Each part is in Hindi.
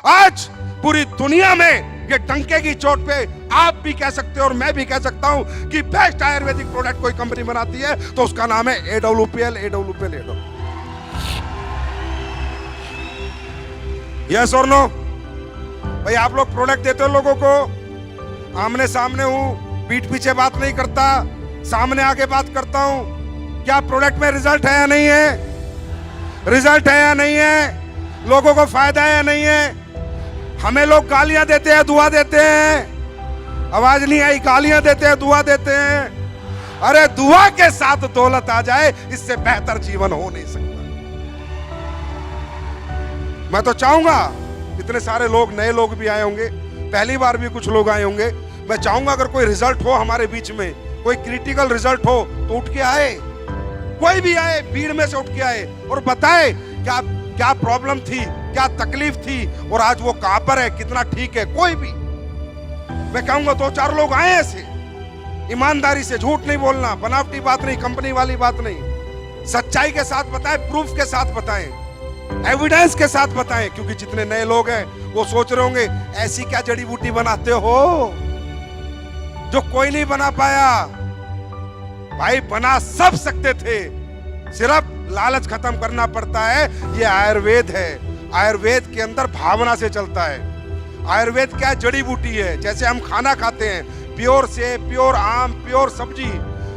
आज पूरी दुनिया में ये डंके की चोट पे आप भी कह सकते हो और मैं भी कह सकता हूं कि बेस्ट आयुर्वेदिक प्रोडक्ट कोई कंपनी बनाती है तो उसका नाम है AWPL। यस और नो? भाई आप लोग प्रोडक्ट देते हो लोगों को, आमने सामने हूं, पीठ पीछे बात नहीं करता, सामने आके बात करता हूं। क्या प्रोडक्ट में रिजल्ट है या नहीं है? रिजल्ट है या नहीं है? लोगों को फायदा है या नहीं है? हमें लोग गालियां देते हैं, दुआ देते हैं। आवाज नहीं आई? गालियां देते हैं, दुआ देते हैं। अरे दुआ के साथ दौलत आ जाए, इससे बेहतर जीवन हो नहीं सकता। मैं तो चाहूंगा, इतने सारे लोग, नए लोग भी आए होंगे, पहली बार भी कुछ लोग आए होंगे, मैं चाहूंगा अगर कोई रिजल्ट हो हमारे बीच में, कोई क्रिटिकल रिजल्ट हो तो उठ के आए, कोई भी आए, भीड़ में से उठ के आए और बताए क्या क्या प्रॉब्लम थी, क्या तकलीफ थी और आज वो कहां पर है, कितना ठीक है। कोई भी, मैं कहूंगा 2-4 लोग आए ऐसे, ईमानदारी से, झूठ नहीं बोलना, बनावटी बात नहीं, कंपनी वाली बात नहीं, सच्चाई के साथ बताएं, प्रूफ के साथ बताएं, एविडेंस के साथ बताएं। क्योंकि जितने नए लोग हैं वो सोच रहे होंगे ऐसी क्या जड़ी बूटी बनाते हो जो कोई नहीं बना पाया। भाई बना सब सकते थे, सिर्फ लालच खत्म करना पड़ता है। ये आयुर्वेद है, आयुर्वेद के अंदर भावना से चलता है। आयुर्वेद क्या जड़ी बूटी है, जैसे हम खाना खाते हैं, प्योर से प्योर आम, प्योर सब्जी,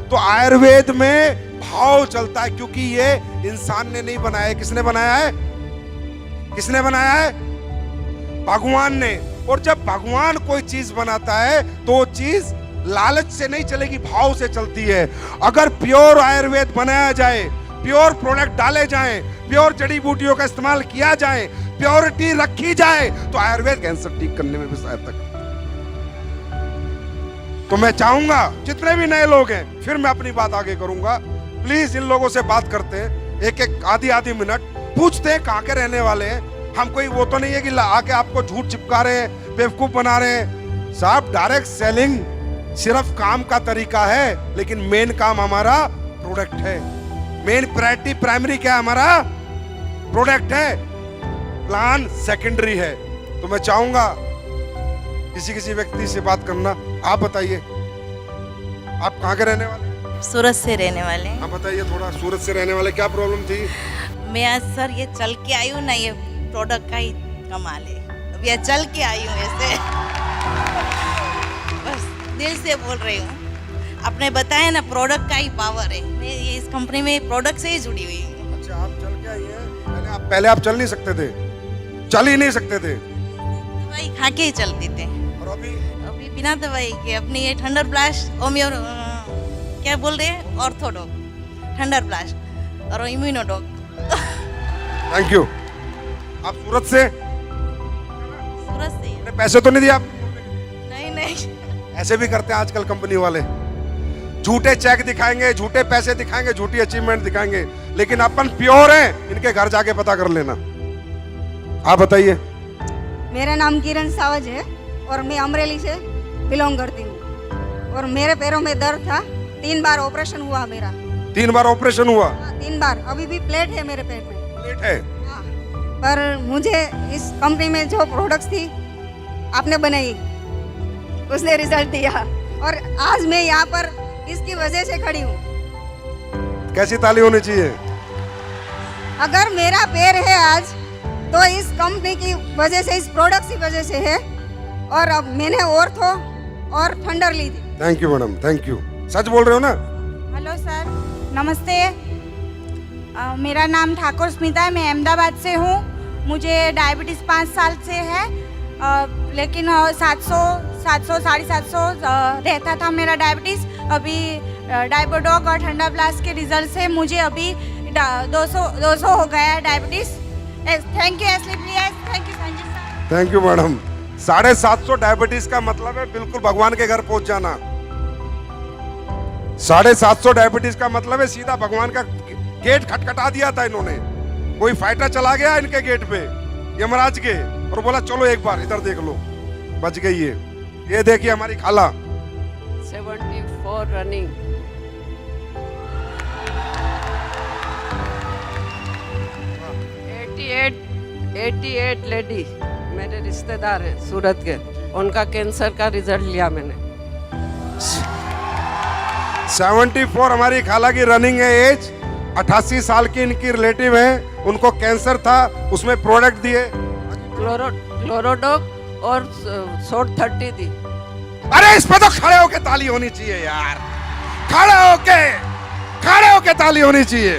तो आयुर्वेद में भाव चलता है। क्योंकि ये इंसान ने नहीं बनाया है, किसने बनाया है? किसने बनाया है? भगवान ने। और जब भगवान कोई चीज बनाता है तो वो चीज लालच से नहीं चलेगी, भाव से चलती है। अगर प्योर आयुर्वेद बनाया जाए, प्योर प्रोडक्ट डाले जाएं, प्योर जड़ी बूटियों का इस्तेमाल किया जाए, प्योरिटी रखी जाए, तो आयुर्वेद कैंसर ठीक करने में भी सहायता करता है। तो मैं चाहूंगा जितने भी नए लोग हैं, फिर मैं अपनी बात आगे करूंगा, प्लीज इन लोगों से बात करते हैं, एक आधी मिनट पूछते हैं कहां के रहने वाले हैं। हम कोई वो तो नहीं है कि आके आपको झूठ चिपका रहे हैं, बेवकूफ बना रहे हैं। साहब डायरेक्ट सेलिंग सिर्फ काम का तरीका है, लेकिन मेन काम हमारा प्रोडक्ट है। मेन प्रायोरिटी, प्राइमरी क्या है? हमारा प्रोडक्ट है, प्लान सेकेंडरी है। तो मैं चाहूंगा किसी व्यक्ति से बात करना। आप बताइए, आप कहाँ के रहने वाले? सूरत से रहने वाले हैं। आप बताइए थोड़ा, सूरत से रहने वाले, क्या प्रॉब्लम थी? मैं आज सर ये चल के आई हूँ ना, ये प्रोडक्ट का ही कमाल है। अब ये चल के आई हूँ ऐसे, बस दिल से बोल रही हूँ। आपने बताया ना प्रोडक्ट का ही पावर है, मैं ये इस कंपनी में प्रोडक्ट से ही जुड़ी हुई हूँ। अच्छा, आप चल के आई हैं? पहले आप चल नहीं सकते थे? चल ही नहीं सकते थे? दवाई खा के ही चलते थे। और अभी बिना दवाई के अपनी ये थंडर ब्लास्ट, होम्यो क्या बोल रहे हैं, ऑर्थोडॉक, थंडर ब्लास्ट और इम्यूनोडॉक। Thank you. आप सूरत से? सूरत से। पैसे तो नहीं दिए आप? नहीं। ऐसे भी करते हैं आजकल कंपनी वाले, झूठे चेक दिखाएंगे, झूठे पैसे दिखाएंगे, झूठी अचीवमेंट दिखाएंगे, लेकिन अपन प्योर हैं। इनके घर जाके पता कर लेना। आप बताइए। मेरा नाम किरण सावज है और मैं अमरेली से बिलोंग करती हूँ। और मेरे पैरों में दर्द था, 3 बार ऑपरेशन हुआ मेरा। 3 बार ऑपरेशन हुआ? 3 बार। अभी भी प्लेट है मेरे पेट में। प्लेट है? हाँ। पर मुझे इस कंपनी में जो प्रोडक्ट्स थी आपने बनाई, उसने रिजल्ट दिया और आज मैं यहाँ पर इसकी वजह से खड़ी हूँ। कैसी ताली होनी चाहिए? अगर मेरा पैर है आज तो इस कंपनी की वजह से, इस प्रोडक्ट की वजह से है। और अब मैंने ऑर्थो और थंडर ली थी। Thank you madam, thank you. सच बोल रहे हो ना? हेलो सर, नमस्ते। मेरा नाम ठाकुर स्मिता है, मैं अहमदाबाद से हूँ। मुझे डायबिटीज़ 5 साल से है, लेकिन 700 750 रहता था मेरा डायबिटीज़। अभी डायबोडॉक और ठंडा ब्लास्ट के रिजल्ट से मुझे अभी 200 हो गया है डायबिटीज़। थैंक यू एसली please, thank you Sanjay sir. Thank you madam. 750 diabetes का मतलब है बिल्कुल भगवान के घर पहुंच जाना। 750 डायबिटीज का मतलब है सीधा भगवान का गेट खटखटा दिया था इन्होंने। कोई फाइटर चला गया इनके गेट पे, यमराज के, और बोला चलो एक बार इधर देख लो, बच गई है। ये देखिए हमारी खाला। 74 रनिंग। 88 लेडी मेरे रिश्तेदार हैं सूरत के, उनका कैंसर का रिजल्ट लिया मैंने। 74 हमारी खाला की रनिंग है एज, 88 साल की इनकी रिलेटिव है, उनको कैंसर था, उसमें प्रोडक्ट दिए। क्लोरोडॉक और शॉर्ट 30 दी। अरे इस पे तो खड़े होके ताली होनी चाहिए यार, खड़े होके ताली होनी चाहिए।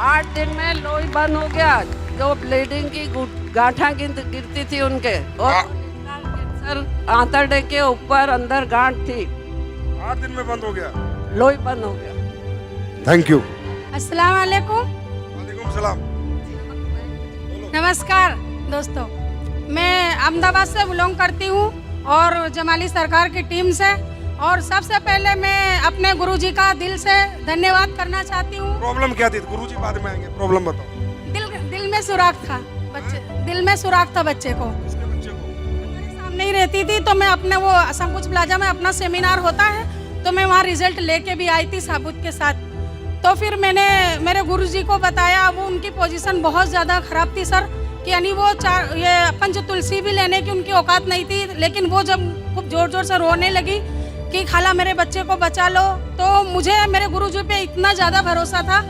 8 दिन में लोई बंद हो गया, जो ब्लीडिंग की गांठा गिरती थी उनके, और कैंसर आंतड़े के ऊपर अंदर गांठ थी, 8 दिन में बंद हो गया, लोई बंद हो गया। Thank you. अस्सलाम वालेकुम। वालेकुम सलाम। नमस्कार दोस्तों, मैं अहमदाबाद से बिलोंग करती हूँ और जमाली सरकार की टीम से, और सबसे पहले मैं अपने गुरुजी का दिल से धन्यवाद करना चाहती हूँ। प्रॉब्लम क्या थी? गुरुजी बाद में आएंगे, प्रॉब्लम बताओ। दिल में सुराख था बच्चे, दिल में सुराख था बच्चे को, इसके बच्चे को मेरे सामने ही रहती थी, तो मैं अपने वो संकुच प्लाजा में अपना सेमिनार होता है, तो मैं वहाँ रिजल्ट लेके भी आई थी साबुत के साथ। तो फिर मैंने मेरे गुरुजी को बताया, वो उनकी पोजीशन बहुत ज़्यादा ख़राब थी सर, कि यानी वो ये पंच तुलसी भी लेने की उनकी औकात नहीं थी, लेकिन वो जब खूब ज़ोर ज़ोर से रोने लगी कि खाला मेरे बच्चे को बचा लो, तो मुझे मेरे गुरुजी पे इतना ज़्यादा भरोसा था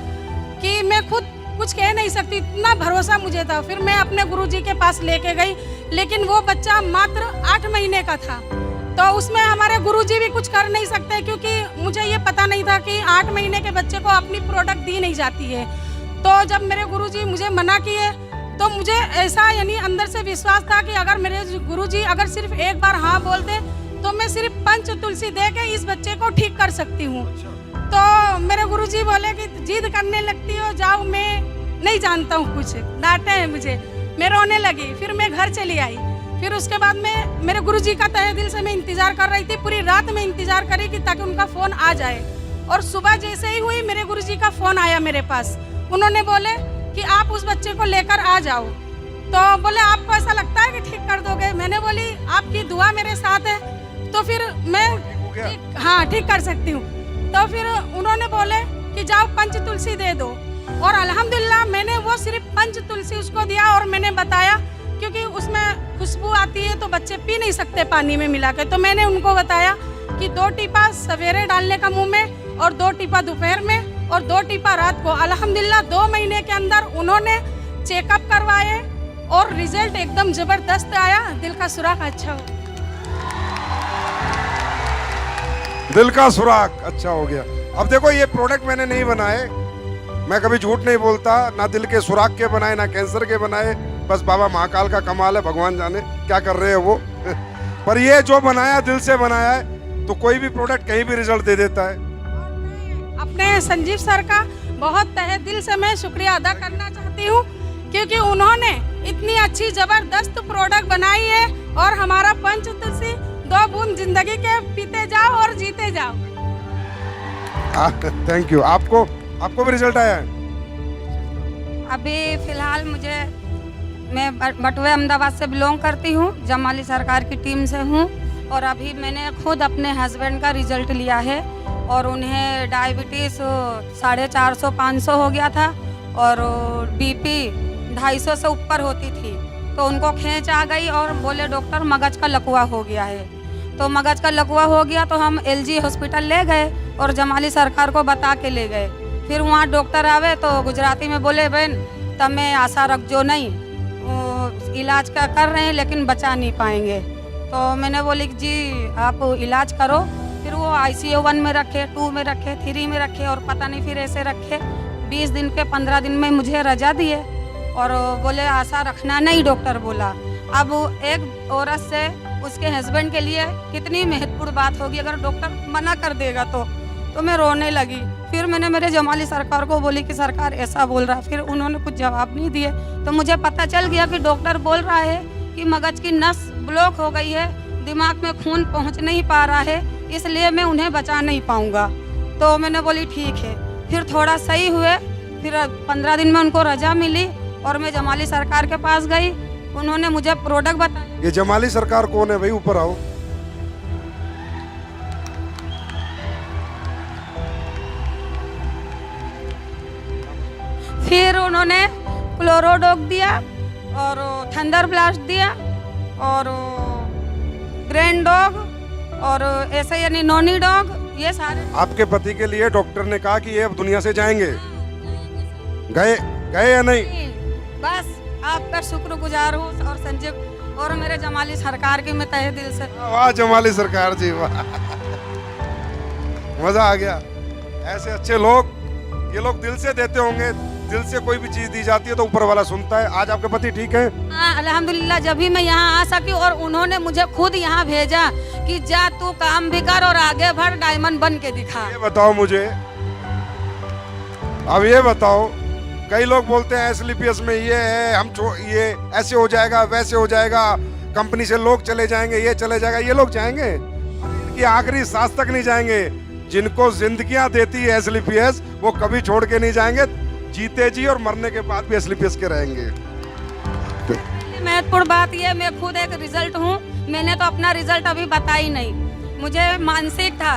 कि मैं खुद कुछ कह नहीं सकती, इतना भरोसा मुझे था। फिर मैं अपने गुरुजी के पास लेके गई, लेकिन वो बच्चा मात्र 8 महीने का था, तो उसमें हमारे गुरुजी भी कुछ कर नहीं सकते, क्योंकि मुझे ये पता नहीं था कि 8 महीने के बच्चे को अपनी प्रोडक्ट दी नहीं जाती है। तो जब मेरे गुरुजी मुझे मना किए, तो मुझे ऐसा यानी अंदर से विश्वास था कि अगर मेरे गुरुजी अगर सिर्फ एक बार हाँ बोलते, तो मैं सिर्फ पंच तुलसी दे के इस बच्चे को ठीक कर सकती हूँ। तो मेरे गुरुजी बोले कि जिद करने लगती हो, जाओ, मैं नहीं जानता हूँ कुछ, डांटे हैं मुझे, मैं रोने लगी। फिर मैं घर चली आई। फिर उसके बाद में मेरे गुरुजी का तहे दिल से मैं इंतज़ार कर रही थी, पूरी रात में इंतज़ार करी कि ताकि उनका फ़ोन आ जाए। और सुबह जैसे ही हुई, मेरे गुरुजी का फ़ोन आया मेरे पास। उन्होंने बोले कि आप उस बच्चे को लेकर आ जाओ। तो बोले आपको ऐसा लगता है कि ठीक कर दोगे? मैंने बोली आपकी दुआ मेरे साथ है, तो फिर मैं हाँ ठीक कर सकती हूँ। तो फिर उन्होंने बोले कि जाओ पंच तुलसी दे दो, और अल्हम्दुलिल्लाह मैंने वो सिर्फ पंच तुलसी उसको दिया, और मैंने बताया क्योंकि उसमें खुशबू आती है तो बच्चे पी नहीं सकते पानी में मिला के, तो मैंने उनको बताया कि 2 टीपा सवेरे डालने का मुंह में, और 2 टीपा दोपहर में, और 2 टीपा रात को। अल्हम्दुलिल्लाह 2 महीने के अंदर उन्होंने चेकअप करवाए और रिजल्ट एकदम ज़बरदस्त आया, दिल का सुराख अच्छा हो। दिल का सुराख अच्छा हो गया। अब देखो, ये प्रोडक्ट मैंने नहीं बनाए, मैं कभी झूठ नहीं बोलता, ना दिल के सुराख के बनाए ना कैंसर के बनाए, बस बाबा महाकाल का कमाल है, भगवान जाने क्या कर रहे हैं वो। पर ये जो बनाया दिल से बनाया है, तो कोई भी प्रोडक्ट कहीं भी रिजल्ट दे देता है। अपने संजीव सर का बहुत तहे दिल से मैं शुक्रिया अदा करना चाहती हूँ, क्योंकि उन्होंने इतनी अच्छी ज़बरदस्त प्रोडक्ट बनाई है, और हमारा पंच तुलसी 2 बूंद जिंदगी के पीते जाओ और जीते जाओ। Thank you. आपको भी रिजल्ट आया है? अभी फ़िलहाल मैं बटुए अहमदाबाद से बिलोंग करती हूँ, जमाली सरकार की टीम से हूँ, और अभी मैंने खुद अपने हस्बैंड का रिज़ल्ट लिया है, और उन्हें डायबिटीज़ 450-500 हो गया था, और बीपी 250 से ऊपर होती थी, तो उनको खींच आ गई, और बोले डॉक्टर मगज का लकवा हो गया है। तो मगज का लकवा हो गया तो हम LG हॉस्पिटल ले गए और जमाली सरकार को बता के ले गए। फिर वहाँ डॉक्टर आवे तो गुजराती में बोले, बहन तमें आशा रख जो नहीं, इलाज का कर रहे हैं लेकिन बचा नहीं पाएंगे। तो मैंने बोली जी आप इलाज करो। फिर वो ICU 1 में रखे, 2 में रखे, 3 में रखे, और पता नहीं फिर ऐसे रखे। 20 दिन के 15 दिन में मुझे रजा दिए, और बोले आशा रखना नहीं, डॉक्टर बोला। अब एक औरत से उसके हस्बैंड के लिए कितनी महत्वपूर्ण बात होगी, अगर डॉक्टर मना कर देगा तो मैं रोने लगी। फिर मैंने मेरे जमाली सरकार को बोली कि सरकार ऐसा बोल रहा, फिर उन्होंने कुछ जवाब नहीं दिए। तो मुझे पता चल गया कि डॉक्टर बोल रहा है कि मगज की नस ब्लॉक हो गई है, दिमाग में खून पहुंच नहीं पा रहा है, इसलिए मैं उन्हें बचा नहीं पाऊंगा। तो मैंने बोली ठीक है। फिर थोड़ा सही हुए, फिर 15 दिन में उनको रजा मिली, और मैं जमाली सरकार के पास गई, उन्होंने मुझे प्रोडक्ट बताया। ये जमाली सरकार कौन है भाई? ऊपर आओ। फिर उन्होंने क्लोरोडॉक दिया, और थंडर ब्लास्ट दिया और ग्रैंड डॉग और ऐसे यानी नॉनी डॉग, ये सारे। आपके पति के लिए डॉक्टर ने कहा कि ये अब दुनिया से जाएंगे, गए गए या नहीं? बस आपका शुक्रगुजार हूँ और संजीव और मेरे जमाली सरकार की मैं तहे दिल से। वाह जमाली सरकार जी, वाह, मजा आ गया। ऐसे अच्छे लोग, ये लोग दिल से देते होंगे, दिल से कोई भी चीज दी जाती है तो ऊपर वाला सुनता है। आज आपके पति ठीक है? हाँ अल्हम्दुलिल्लाह, जब भी मैं यहाँ आ सकी और उन्होंने मुझे खुद यहाँ भेजा कि जा तू काम भी कर और आगे बढ़, डायमंड बन के दिखा। ये बताओ मुझे, अब ये बताओ, कई लोग बोलते हैं एसएलपीएस में ये है, ये ऐसे हो जाएगा, वैसे हो जाएगा, कंपनी से लोग चले जाएंगे, ये चले जाएगा। ये लोग जाएंगे, इनकी आखिरी सांस तक नहीं जाएंगे। जिनको जिंदगियां देती है एसएलपीएस, वो कभी छोड़ के नहीं जाएंगे, जीते जी और मरने के बाद भी एसएलपीएस के रहेंगे। महत्वपूर्ण बात यह, मैं खुद एक रिजल्ट हूँ, मैंने तो अपना रिजल्ट अभी बताई नहीं। मुझे मानसिक था,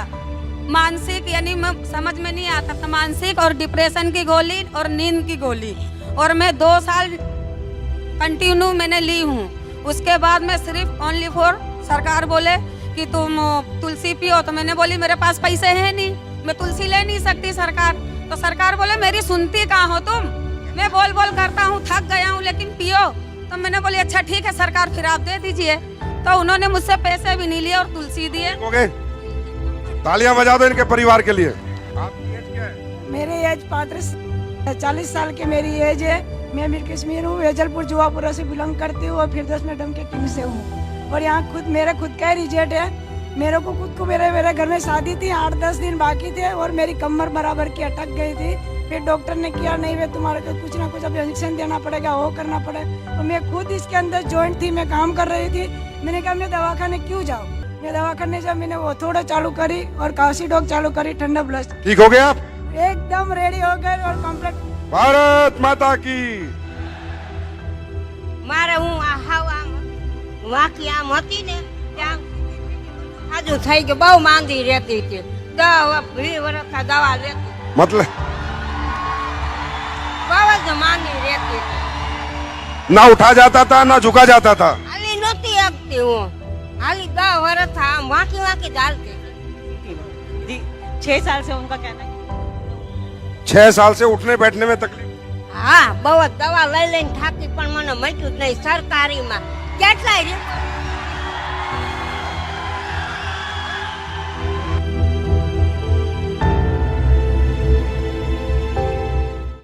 मानसिक यानी मैं समझ में नहीं आता था, मानसिक और डिप्रेशन की गोली और नींद की गोली, और मैं 2 साल कंटिन्यू मैंने ली हूँ। उसके बाद मैं सिर्फ ओनली फॉर, सरकार बोले कि तुम तुलसी पियो, तो मैंने बोली मेरे पास पैसे हैं नहीं, मैं तुलसी ले नहीं सकती सरकार। तो सरकार बोले मेरी सुनती कहाँ हो तुम, मैं बोल बोल करता हूँ, थक गया हूँ, लेकिन पियो। तो मैंने बोली अच्छा ठीक है सरकार, फिर आप दे दीजिए। तो उन्होंने मुझसे पैसे भी नहीं लिए और तुलसी दिए। हो गए, तालियां बजा दो इनके परिवार के लिए। आपकी एज क्या है? मेरी एज 40 साल की मेरी एज है। मैं मीर कश्मीर हूँ, वेजलपुर जुआपुरा से बिलोंग करती हूँ और फिर 10 मैडम के टीम से हूँ। और यहाँ खुद मेरे खुद का रिजल्ट है। मेरे को खुद को मेरे घर में शादी थी, 8-10 दिन बाकी थे और मेरी कमर बराबर की अटक गई थी। फिर डॉक्टर ने किया नहीं वे तुम्हारे को कुछ ना कुछ अब इंजेक्शन देना पड़ेगा, वो करना पड़ेगा। और मैं खुद इसके अंदर जॉइंट थी, मैं काम कर रही थी। मैंने कहा मैं दवाखाने क्यों जाऊँ, मैं दवाखाने जब मैंने वो थोड़ा चालू करी और काशी डॉग चालू करी, ठंडा ब्लस्ट, ठीक हो गए आप? एकदम रेडी हो गए और कम्प्लीट। भारत माता की। મારે હું વાંકી આમ હતી ને ત્યાં આજુ થઈ ગયું, બહુ માંદી રહેતી હતી, 20 વર્ષ દવા લેતી, मतलब બહુ જ માંદી રહેતી હતી, ना उठा जाता था ना झुका जाता था। હાલી નહોતી શકતી હું, હાલી 10 વર્ષ આમ વાંકી વાંકી જ હાલતી હતી। 6 साल से उनका कहना है 6 साल से उठने बैठने में तकलीफ। હા બહુ જ દવા લઈ લઈને થાકી, પણ મને મટ્યું જ નહીં। સરકારીમાં કેટલાય